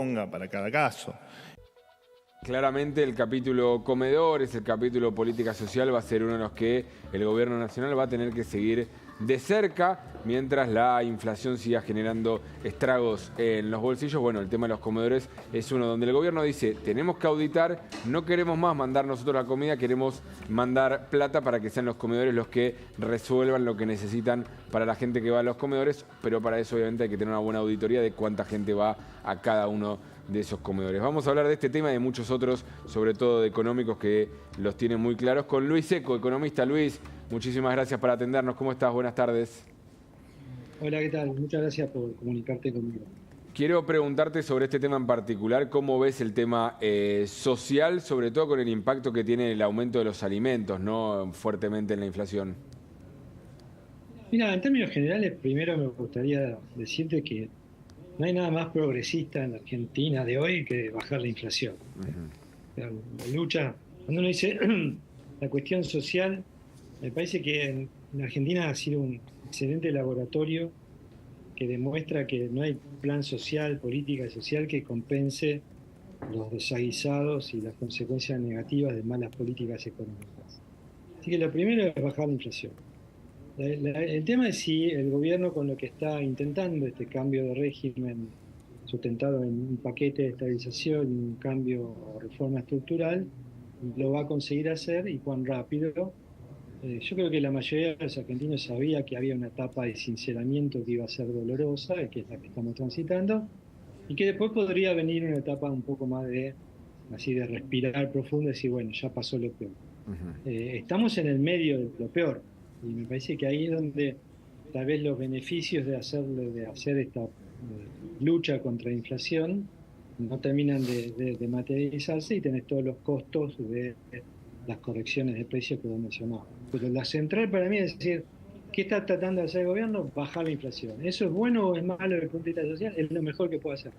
ponga para cada caso. Claramente el capítulo comedores, el capítulo política social va a ser uno de los que el gobierno nacional va a tener que seguir de cerca mientras la inflación siga generando estragos en los bolsillos. Bueno, el tema de los comedores es uno donde el gobierno dice, tenemos que auditar, no queremos más mandar nosotros la comida, queremos mandar plata para que sean los comedores los que resuelvan lo que necesitan para la gente que va a los comedores, pero para eso obviamente hay que tener una buena auditoría de cuánta gente va a cada uno de esos comedores. Vamos a hablar de este tema y de muchos otros, sobre todo de económicos, que los tienen muy claros, con Luis Seco, economista. Luis, muchísimas gracias por atendernos. ¿Cómo estás? Buenas tardes. Hola, ¿qué tal? Muchas gracias por comunicarte conmigo. Quiero preguntarte sobre este tema en particular, ¿cómo ves el tema social, sobre todo con el impacto que tiene el aumento de los alimentos, ¿no? Fuertemente en la inflación? Mira, en términos generales, primero me gustaría decirte que no hay nada más progresista en la Argentina de hoy que bajar la inflación. La lucha, cuando uno dice la cuestión social, me parece que en Argentina ha sido un excelente laboratorio que demuestra que no hay plan social, política social que compense los desaguisados y las consecuencias negativas de malas políticas económicas. Así que lo primero es bajar la inflación. El tema es si el gobierno, con lo que está intentando, este cambio de régimen sustentado en un paquete de estabilización, un cambio o reforma estructural, lo va a conseguir hacer y cuán rápido. Yo creo que la mayoría de los argentinos sabía que había una etapa de sinceramiento que iba a ser dolorosa, que es la que estamos transitando, y que después podría venir una etapa un poco más así de respirar profundo y decir, bueno, ya pasó lo peor. Estamos en el medio de lo peor, y me parece que ahí es donde tal vez los beneficios de hacer esta lucha contra la inflación no terminan de materializarse y tenés todos los costos de las correcciones de precios que vos mencionabas. Pero la central para mí es decir, ¿qué está tratando de hacer el gobierno? Bajar la inflación. ¿Eso es bueno o es malo desde el punto de vista social? Es lo mejor que puede hacer.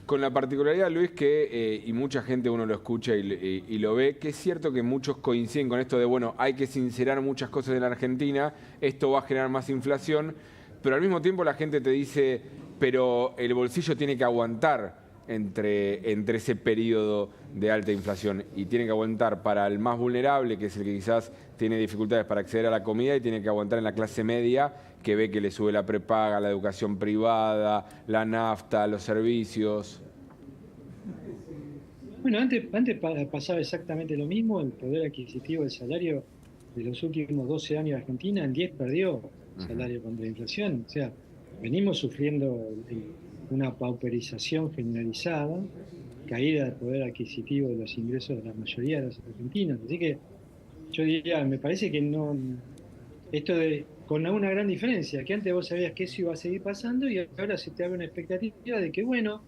Con la particularidad, Luis, que, y mucha gente uno lo escucha y lo ve, que es cierto que muchos coinciden con esto de, bueno, hay que sincerar muchas cosas en la Argentina, esto va a generar más inflación, pero al mismo tiempo la gente te dice, pero el bolsillo tiene que aguantar entre ese periodo de alta inflación y tiene que aguantar para el más vulnerable, que es el que quizás tiene dificultades para acceder a la comida, y tiene que aguantar en la clase media, que ve que le sube la prepaga, la educación privada, la nafta, los servicios. Bueno, antes pasaba exactamente lo mismo. El poder adquisitivo del salario de los últimos 12 años de Argentina, en 10 perdió salario contra la inflación. O sea, venimos sufriendo una pauperización generalizada, caída del poder adquisitivo de los ingresos de la mayoría de los argentinos. Así que yo diría, me parece que no, con una gran diferencia, que antes vos sabías que eso iba a seguir pasando y ahora se te abre una expectativa de que, bueno,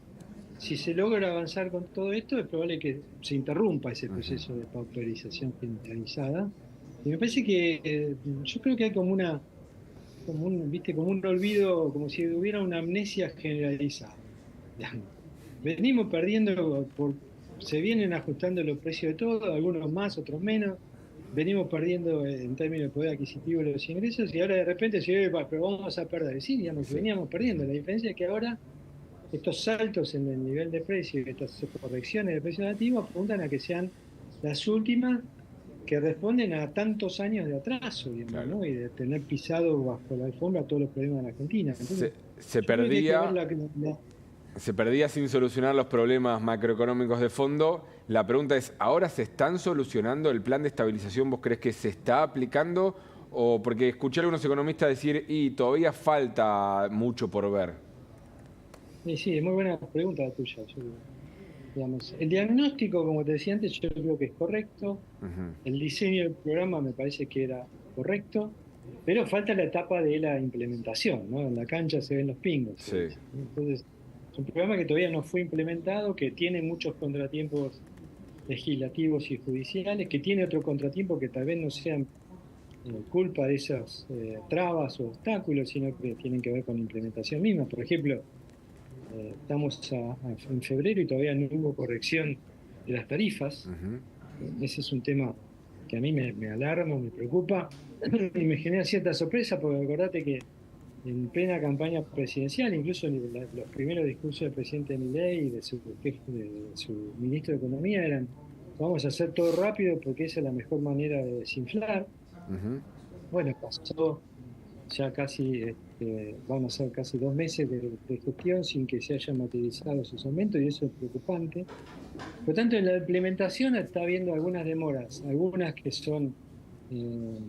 si se logra avanzar con todo esto, es probable que se interrumpa ese proceso de pauperización generalizada. Y me parece que yo creo que hay como un olvido, como si hubiera una amnesia generalizada. Digamos. Venimos perdiendo, se vienen ajustando los precios de todo, algunos más, otros menos. Venimos perdiendo en términos de poder adquisitivo de los ingresos y ahora de repente se ve, pero vamos a perder. Sí, digamos que veníamos perdiendo. La diferencia es que ahora estos saltos en el nivel de precio y estas correcciones de precio negativo apuntan a que sean las últimas que responden a tantos años de atraso, digamos, Claro. ¿no? Y de tener pisado bajo la alfombra todos los problemas de la Argentina. Entonces, Se yo creo que hay que ver Se perdía sin solucionar los problemas macroeconómicos de fondo. La pregunta es, ¿ahora se están solucionando? ¿El plan de estabilización vos crees que se está aplicando? O porque escuché a algunos economistas decir, y todavía falta mucho por ver. Sí, es muy buena pregunta la tuya. Digamos, el diagnóstico, como te decía antes, yo creo que es correcto. El diseño del programa me parece que era correcto, pero falta la etapa de la implementación, ¿no? En la cancha se ven los pingos, se Sí. dice, ¿no? Entonces, es un programa que todavía no fue implementado, que tiene muchos contratiempos legislativos y judiciales, que tiene otro contratiempo que tal vez no sean culpa de esas trabas o obstáculos, sino que tienen que ver con la implementación misma. Por ejemplo, estamos en febrero y todavía no hubo corrección de las tarifas. Ese es un tema que a mí me alarma, me preocupa y me genera cierta sorpresa porque acordate que en plena campaña presidencial, incluso los primeros discursos del presidente Milei y de su ministro de Economía eran: vamos a hacer todo rápido porque esa es la mejor manera de desinflar. Ujú. Bueno, pasó ya casi, van a ser casi 2 meses de gestión sin que se hayan materializado esos aumentos, y eso es preocupante. Por tanto, en la implementación está habiendo algunas demoras, algunas que son eh,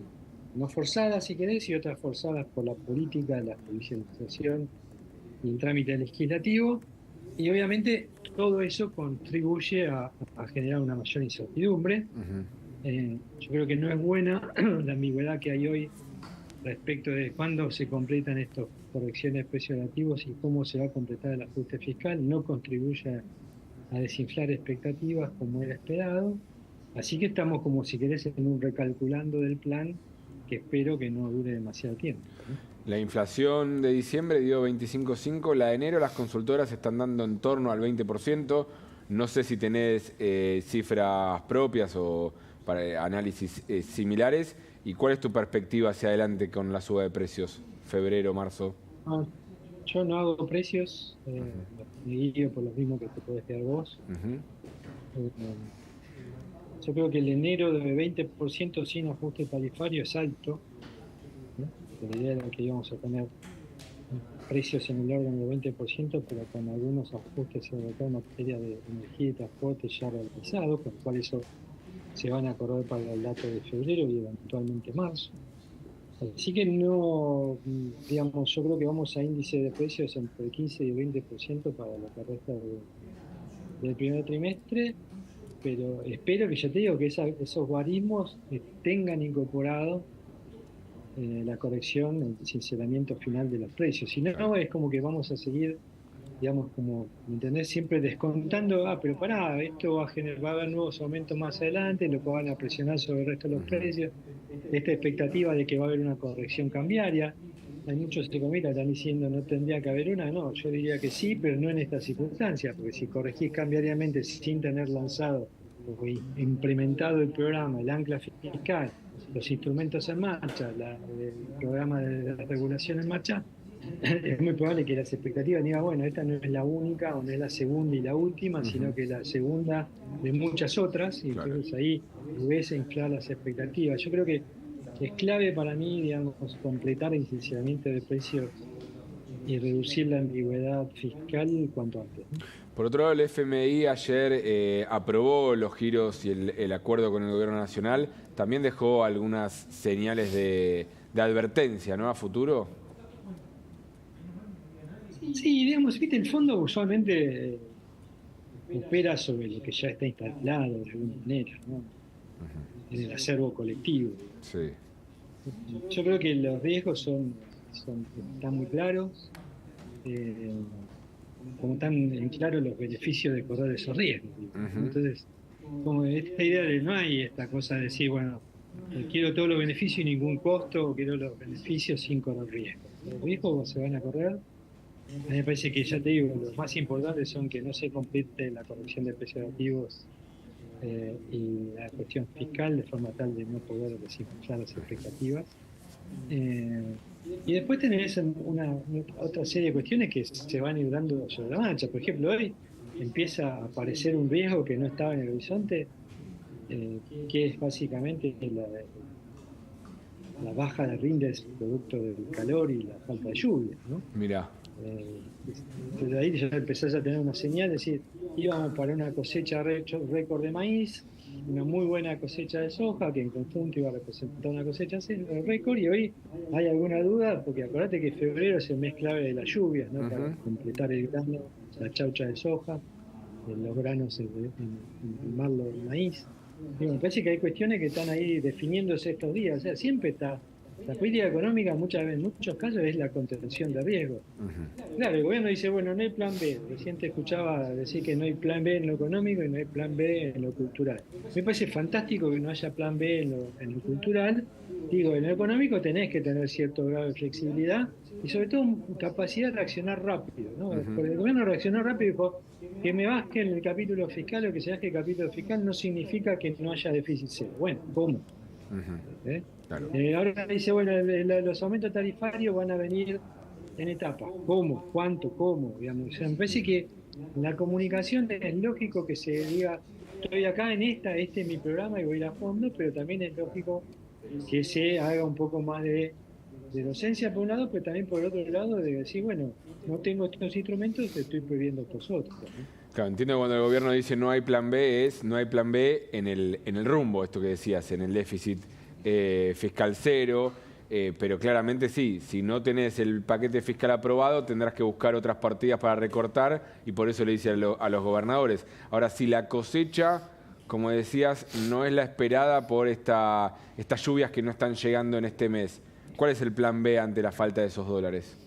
no forzadas, si querés, y otras forzadas por la política, la judicialización y el trámite legislativo. Y obviamente todo eso contribuye a generar una mayor incertidumbre. Ujú. Yo creo que no es buena la ambigüedad que hay hoy respecto de cuándo se completan estas correcciones de precios relativos y cómo se va a completar el ajuste fiscal. No contribuye a desinflar expectativas como era esperado. Así que estamos, como si querés, en un recalculando del plan que espero que no dure demasiado tiempo, ¿no? La inflación de diciembre dio 25,5, la de enero las consultoras están dando en torno al 20%. No sé si tenés cifras propias o para análisis similares. ¿Y cuál es tu perspectiva hacia adelante con la suba de precios? Febrero, marzo. No, yo no hago precios, me guío por lo mismo que te podés quedar vos. Ujú. Eh, yo creo que el enero de 20% sin ajuste tarifario es alto, ¿no? Porque la idea era que íbamos a tener precios en el orden del 20%, pero con algunos ajustes sobre todo en materia de energía y transporte ya realizados, con lo cual eso se van a correr para el dato de febrero y eventualmente marzo. Así que no, digamos, yo creo que vamos a índice de precios entre el 15 y el 20% para lo que resta del primer trimestre, pero espero que, ya te digo, que esos guarismos tengan incorporado la corrección, el sinceramiento final de los precios. Si no, es como que vamos a seguir, digamos, como, ¿me entendés? Siempre descontando: pero pará, esto va a haber nuevos aumentos más adelante, lo que van a presionar sobre el resto de los precios. Esta expectativa de que va a haber una corrección cambiaria. Hay muchos economistas que están diciendo no tendría que haber una. No, yo diría que sí, pero no en estas circunstancias, porque si corregís cambiariamente sin tener lanzado o implementado el programa, el ancla fiscal, los instrumentos en marcha, el programa de regulación en marcha, es muy probable que las expectativas digan: bueno, esta no es la única o no es la segunda y la última, sino que la segunda de muchas otras, y Claro. entonces ahí ves a inflar las expectativas. Yo creo que es clave para mí, digamos, completar el sinceramiento de precios y reducir la ambigüedad fiscal cuanto antes, ¿no? Por otro lado, el FMI ayer aprobó los giros y el acuerdo con el gobierno nacional. También dejó algunas señales de advertencia, ¿no?, a futuro. Sí, digamos, viste, el fondo usualmente opera sobre lo que ya está instalado de alguna manera, ¿no? En el acervo colectivo. Sí. Yo creo que los riesgos están muy claros, como están en claro los beneficios de correr esos riesgos, digo, ¿no? Ujú. Entonces, como esta idea de no hay esta cosa de decir: bueno, quiero todos los beneficios y ningún costo, o quiero los beneficios sin correr riesgos. Los riesgos se van a correr. A mí me parece que, ya te digo, los más importantes son que no se complete la corrección de precios activos y la cuestión fiscal, de forma tal de no poder desinflar las expectativas. Eh, y después tenés otra serie de cuestiones que se van a ir dando sobre la marcha. Por ejemplo, hoy empieza a aparecer un riesgo que no estaba en el horizonte, que es básicamente la baja de rindes producto del calor y la falta de lluvia, ¿no? Mirá. Desde ahí ya empezás a tener una señal, es decir, íbamos para una cosecha récord de maíz, una muy buena cosecha de soja, que en conjunto iba a representar una cosecha récord, y hoy hay alguna duda, porque acordate que febrero es el mes clave de las lluvias, ¿no? Para Ujú. completar el grano, la chaucha de soja, los granos en marlo del maíz. Digo, me parece que hay cuestiones que están ahí definiéndose estos días. O sea, siempre está. La política económica en muchos casos es la contención de riesgos. Claro, el gobierno dice: bueno, no hay plan B. Recién te escuchaba decir que no hay plan B en lo económico y no hay plan B en lo cultural. Me parece fantástico que no haya plan B en lo cultural. Digo, en lo económico tenés que tener cierto grado de flexibilidad y sobre todo capacidad de reaccionar rápido, ¿no? Ujú. Porque el gobierno reaccionó rápido y dijo: que me baje en el capítulo fiscal o que se baje el capítulo fiscal no significa que no haya déficit cero. Bueno, ¿cómo? Ujú. ¿Eh? Claro. Ahora dice: bueno, los aumentos tarifarios van a venir en etapas. ¿Cómo? ¿Cuánto? ¿Cómo? Digamos. O sea, me parece que en la comunicación es lógico que se diga, estoy acá en este es mi programa y voy a ir a fondo, pero también es lógico que se haga un poco más de docencia por un lado, pero también por el otro lado de decir, bueno, no tengo estos instrumentos, estoy prohibiendo estos otros, ¿no? Claro, entiendo que cuando el gobierno dice no hay plan B, no hay plan B en el rumbo, esto que decías, en el déficit fiscal cero, pero claramente sí, si no tenés el paquete fiscal aprobado, tendrás que buscar otras partidas para recortar y por eso le dice a los gobernadores. Ahora, si la cosecha, como decías, no es la esperada por estas lluvias que no están llegando en este mes, ¿cuál es el plan B ante la falta de esos dólares?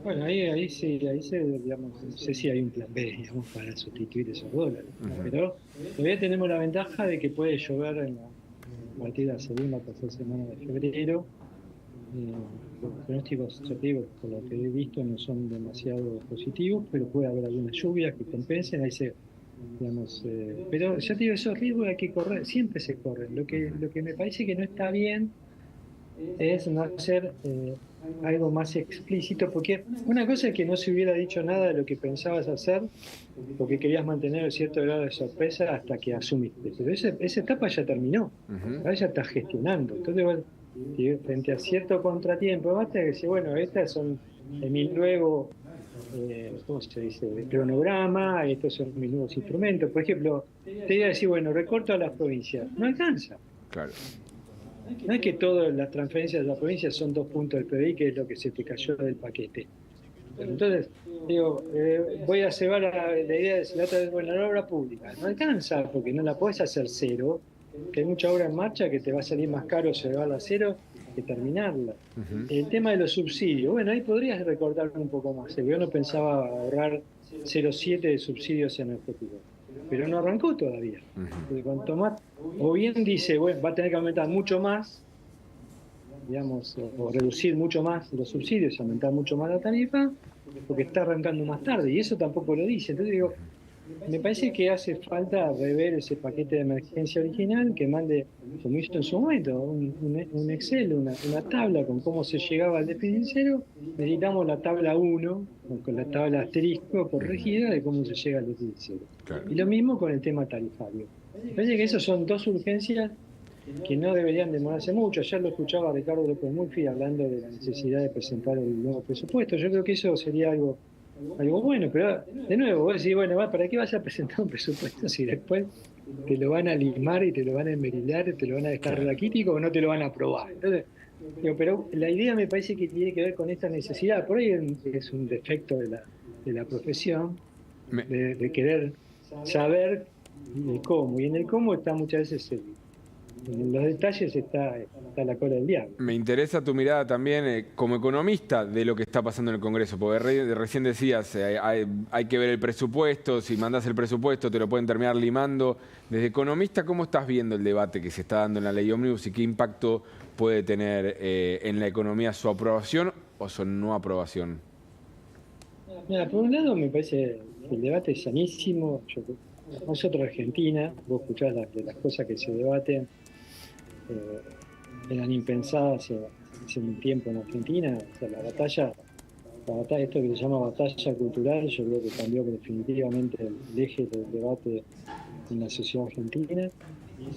Bueno, ahí se, digamos, no sé si hay un plan B, digamos, para sustituir esos dólares, pero todavía tenemos la ventaja de que puede llover a partir de la segunda o tercera semana de febrero. Los pronósticos, ya te digo, por lo que he visto, no son demasiado positivos, pero puede haber algunas lluvias que compensen, digamos, pero ya te digo, esos riesgos hay que correr, siempre se corren. Lo que me parece que no está bien es no hacer algo más explícito, porque una cosa es que no se hubiera dicho nada de lo que pensabas hacer, porque querías mantener cierto grado de sorpresa hasta que asumiste, pero esa etapa ya terminó, ahora ya estás gestionando, entonces vos, frente a cierto contratiempo, basta que decir, bueno, estas son mi nuevo, ¿cómo se dice?, cronograma, estos son mis nuevos instrumentos, por ejemplo, te iba a decir, bueno, recorto a las provincias, no alcanza. Claro. No es que todas las transferencias de la provincia son 2 puntos del PBI, que es lo que se te cayó del paquete. Entonces, digo, voy a cebar la idea de la otra vez, bueno, la obra pública. No alcanza, porque no la podés hacer cero, que hay mucha obra en marcha que te va a salir más caro cebarla a cero que terminarla. El tema de los subsidios, bueno, ahí podrías recortar un poco más. El gobierno pensaba ahorrar 0,7 de subsidios energéticos, pero no arrancó todavía. Porque cuanto más, o bien dice, bueno, va a tener que aumentar mucho más, digamos, o reducir mucho más los subsidios, aumentar mucho más la tarifa, porque está arrancando más tarde, y eso tampoco lo dice. Entonces digo, me parece que hace falta rever ese paquete de emergencia original, que mande, como hizo en su momento, un Excel, una tabla con cómo se llegaba al déficit cero. Necesitamos la tabla 1, con la tabla asterisco corregida de cómo se llega al déficit cero. Claro. Y lo mismo con el tema tarifario. Me parece que esas son dos urgencias que no deberían demorarse mucho. Ayer lo escuchaba a Ricardo López Murphy hablando de la necesidad de presentar el nuevo presupuesto. Yo creo que eso sería algo bueno, pero de nuevo, vos decís, bueno, ¿para qué vas a presentar un presupuesto si después te lo van a limar y te lo van a enmerilar, te lo van a dejar raquítico o no te lo van a aprobar? Entonces, digo, pero la idea me parece que tiene que ver con esta necesidad. Por ahí es un defecto de la profesión, de querer saber el cómo. Y en el cómo está muchas veces en los detalles está la cola del diablo. Me interesa tu mirada también como economista de lo que está pasando en el Congreso, porque recién decías, hay que ver el presupuesto, si mandas el presupuesto te lo pueden terminar limando. Desde economista, ¿cómo estás viendo el debate que se está dando en la ley Ómnibus y qué impacto puede tener en la economía su aprobación o su no aprobación? Mira, por un lado me parece que el debate es sanísimo. Nosotros Argentina, vos escuchás las cosas que se debaten, eran impensadas hace un tiempo en Argentina. O sea, la batalla, esto que se llama batalla cultural, yo creo que cambió definitivamente el eje del debate en la sociedad argentina,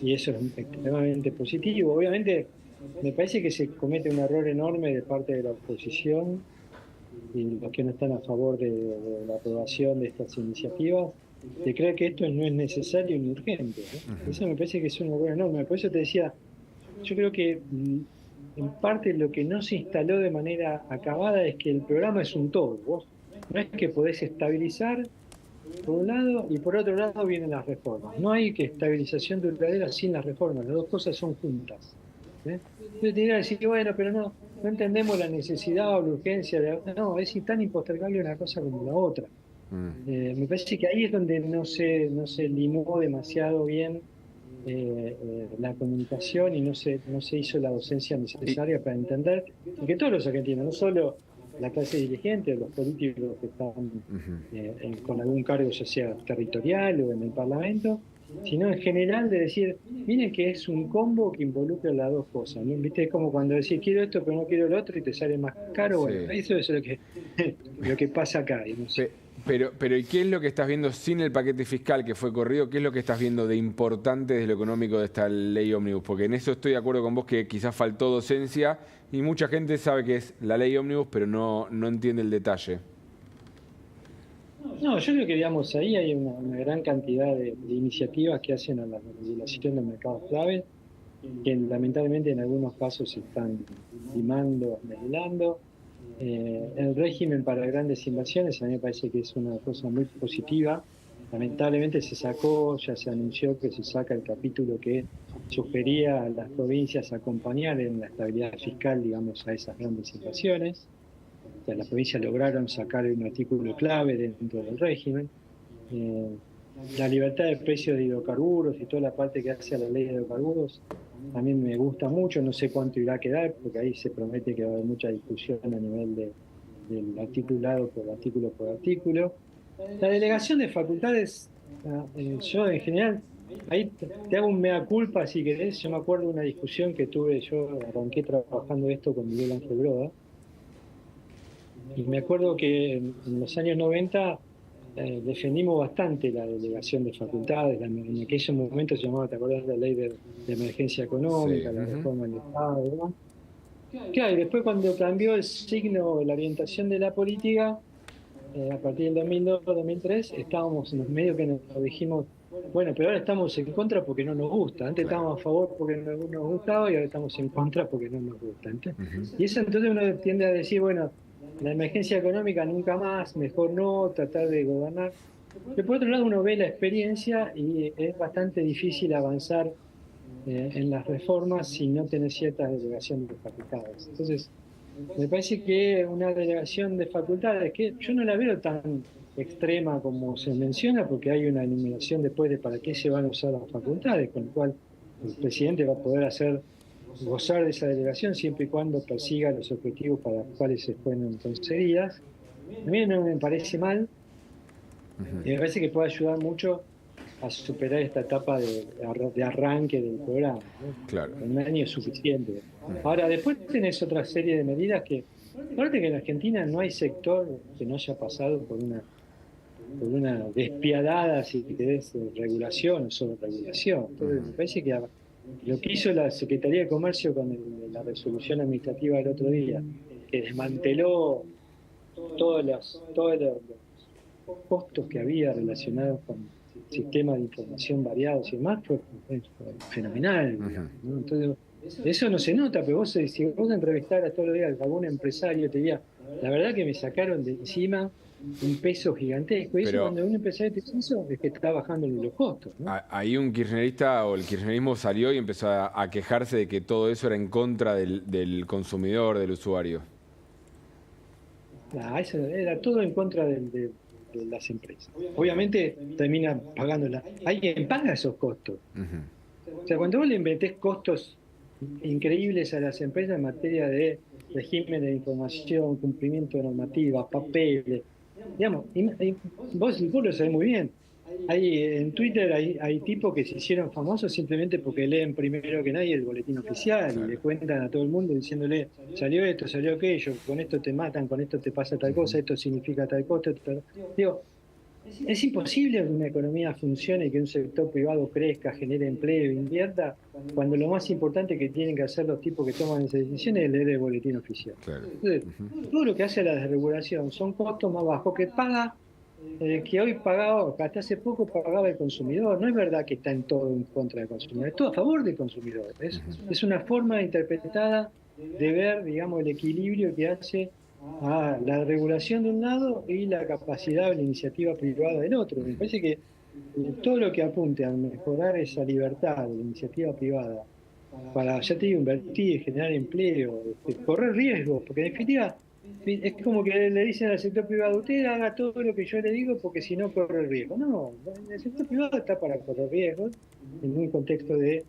y eso es extremadamente positivo. Obviamente, me parece que se comete un error enorme de parte de la oposición y los que no están a favor de la aprobación de estas iniciativas, de creer que esto no es necesario ni urgente, ¿no? Eso me parece que es un error enorme. Por eso te decía, yo creo que en parte lo que no se instaló de manera acabada es que el programa es un todo. Vos no es que podés estabilizar por un lado y por otro lado vienen las reformas. No hay que estabilización duradera sin las reformas, las dos cosas son juntas. Yo te iba a decir, bueno, pero no entendemos la necesidad o la urgencia de... No, es tan impostergable una cosa como la otra. Me parece que ahí es donde no se limó demasiado bien la comunicación y no se hizo la docencia necesaria para entender que todos los argentinos, no solo la clase dirigente o los políticos que están con algún cargo, ya sea territorial o en el Parlamento, sino en general de decir, miren que es un combo que involucra las dos cosas, ¿no? ¿Viste? Es como cuando decís, quiero esto pero no quiero lo otro y te sale más caro. Sí. Bueno, eso es lo que pasa acá. Digamos. Pero ¿y qué es lo que estás viendo sin el paquete fiscal que fue corrido? ¿Qué es lo que estás viendo de importante desde lo económico de esta ley ómnibus? Porque en eso estoy de acuerdo con vos que quizás faltó docencia y mucha gente sabe que es la ley ómnibus, pero no entiende el detalle. No, yo creo que digamos ahí hay una gran cantidad de iniciativas que hacen a la regulación del mercado clave, que lamentablemente en algunos casos se están limando, regulando. El régimen para grandes inversiones a mí me parece que es una cosa muy positiva. Lamentablemente se sacó, ya se anunció que se saca el capítulo que sugería a las provincias acompañar en la estabilidad fiscal, digamos, a esas grandes inversiones. O sea, las provincias lograron sacar un artículo clave dentro del régimen. La libertad de precios de hidrocarburos y toda la parte que hace a la ley de hidrocarburos también me gusta mucho, no sé cuánto irá a quedar, porque ahí se promete que va a haber mucha discusión a nivel del articulado por artículo. La delegación de facultades, yo en general, ahí te hago un mea culpa si querés. Yo me acuerdo de una discusión que tuve, yo arranqué trabajando esto con Miguel Ángel Broda, y me acuerdo que en los años 90 defendimos bastante la delegación de facultades. En aquellos momentos se llamaba, ¿te acordás? La ley de emergencia económica, Sí. la reforma del Estado, ¿verdad? Claro, y después cuando cambió el signo, la orientación de la política, a partir del 2002-2003, estábamos en los medios que nos dijimos, bueno, pero ahora estamos en contra porque no nos gusta. Antes estábamos a favor porque nos gustaba y ahora estamos en contra porque no nos gusta. Y eso entonces uno tiende a decir, bueno, la emergencia económica nunca más, mejor no, tratar de gobernar. Pero por otro lado uno ve la experiencia y es bastante difícil avanzar en las reformas si no tenés ciertas delegaciones de facultades. Entonces, me parece que una delegación de facultades, que yo no la veo tan extrema como se menciona, porque hay una enumeración después de para qué se van a usar las facultades, con lo cual el presidente va a poder gozar de esa delegación siempre y cuando persiga los objetivos para los cuales se fueron concedidas. A mí no me parece mal, y me parece que puede ayudar mucho a superar esta etapa de arranque del programa, ¿no? Claro. Un año es suficiente. Ahora, después tenés otra serie de medidas que, aparte que en Argentina no hay sector que no haya pasado por una despiadada, si querés, regulación o sobreregulación. Entonces, me parece que lo que hizo la Secretaría de Comercio con la resolución administrativa del otro día, que desmanteló todos los costos que había relacionados con sistemas de información variados y demás, fue fenomenal, digamos, ¿no? Entonces, eso no se nota, pero si vos entrevistaras todos los días a algún empresario, te diría, la verdad que me sacaron de encima un peso gigantesco. Y eso cuando un empresario te dice eso, es que está bajando los costos, ¿no? Ahí un kirchnerista o el kirchnerismo salió y empezó a quejarse de que todo eso era en contra del consumidor, del usuario. Eso era todo en contra de las empresas. Obviamente termina pagándola. Alguien paga esos costos. O sea, cuando vos le metés costos increíbles a las empresas en materia de régimen de información, cumplimiento de normativas, papeles, digamos, vos lo sabés muy bien. En Twitter hay tipos que se hicieron famosos simplemente porque leen primero que nadie el boletín oficial, claro, y le cuentan a todo el mundo diciéndole, salió esto, salió aquello, con esto te matan, con esto te pasa tal cosa, esto significa tal cosa. Digo, es imposible que una economía funcione y que un sector privado crezca, genere empleo, invierta, cuando lo más importante que tienen que hacer los tipos que toman esas decisiones es leer el boletín oficial. Claro. Entonces, todo lo que hace la desregulación son costos más bajos que paga, que hoy pagaba, hasta hace poco pagaba el consumidor. No es verdad que está en todo en contra del consumidor, es todo a favor del consumidor. Es una forma interpretada de ver, digamos, el equilibrio que hace a la regulación de un lado y la capacidad de la iniciativa privada del otro. Me parece que todo lo que apunte a mejorar esa libertad de la iniciativa privada para, ya te digo, invertir, generar empleo, correr riesgos, porque en definitiva es como que le dicen al sector privado, usted haga todo lo que yo le digo porque si no corre riesgo. No, el sector privado está para correr riesgos en un contexto de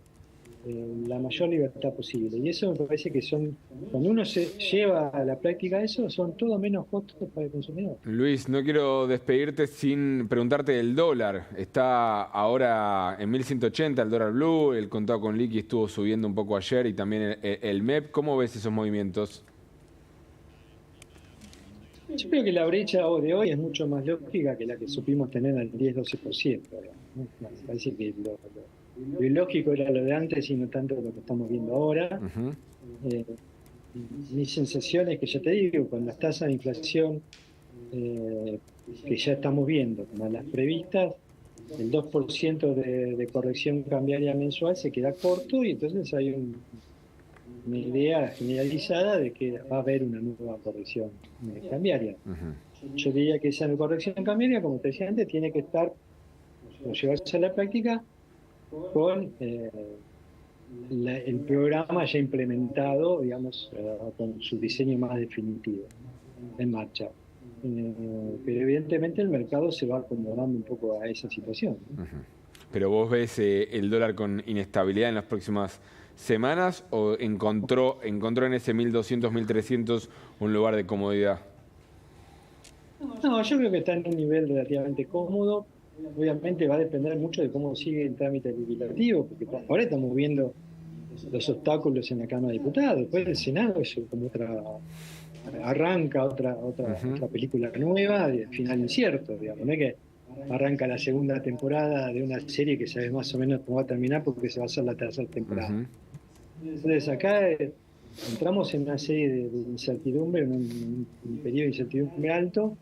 la mayor libertad posible. Y eso me parece que cuando uno se lleva a la práctica eso, son todo menos costos para el consumidor. Luis, no quiero despedirte sin preguntarte del dólar. Está ahora en 1180 el dólar blue, el contado con liqui estuvo subiendo un poco ayer y también el MEP. ¿Cómo ves esos movimientos? Yo creo que la brecha de hoy es mucho más lógica que la que supimos tener al 10-12%. ¿No? Me parece que lo ilógico era lo de antes y no tanto lo que estamos viendo ahora. Mi sensación es que, ya te digo, con las tasas de inflación que ya estamos viendo, más las previstas, el 2% de corrección cambiaria mensual se queda corto y entonces hay una idea generalizada de que va a haber una nueva corrección cambiaria. Yo diría que esa corrección cambiaria, como te decía antes, tiene que estar, o llevarse a la práctica, con el programa ya implementado, digamos, con su diseño más definitivo, en marcha. Pero evidentemente el mercado se va acomodando un poco a esa situación, ¿no? ¿Pero vos ves el dólar con inestabilidad en las próximas semanas o encontró en ese 1200, 1300 un lugar de comodidad? No, yo creo que está en un nivel relativamente cómodo. Obviamente va a depender mucho de cómo sigue el trámite legislativo, porque ahora estamos viendo los obstáculos en la Cámara de Diputados. Después el Senado es como arranca otra película nueva, de final incierto, digamos. No es que arranca la segunda temporada de una serie que sabes más o menos cómo va a terminar porque se va a hacer la tercera temporada. Entonces acá entramos en una serie de incertidumbre, en un periodo de incertidumbre alto,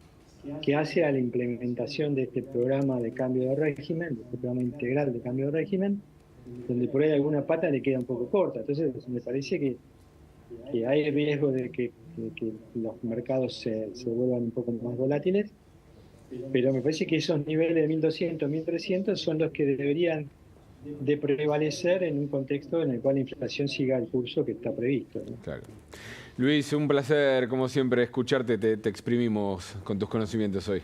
que hace a la implementación de este programa de cambio de régimen, de este programa integral de cambio de régimen, donde por ahí alguna pata le queda un poco corta. Entonces me parece que hay riesgo de que los mercados se vuelvan un poco más volátiles, pero me parece que esos niveles de 1200, 1300 son los que deberían de prevalecer en un contexto en el cual la inflación siga el curso que está previsto, ¿no? Claro. Luis, un placer, como siempre, escucharte. Te exprimimos con tus conocimientos hoy.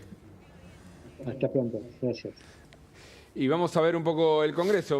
Hasta pronto. Gracias. Y vamos a ver un poco el Congreso.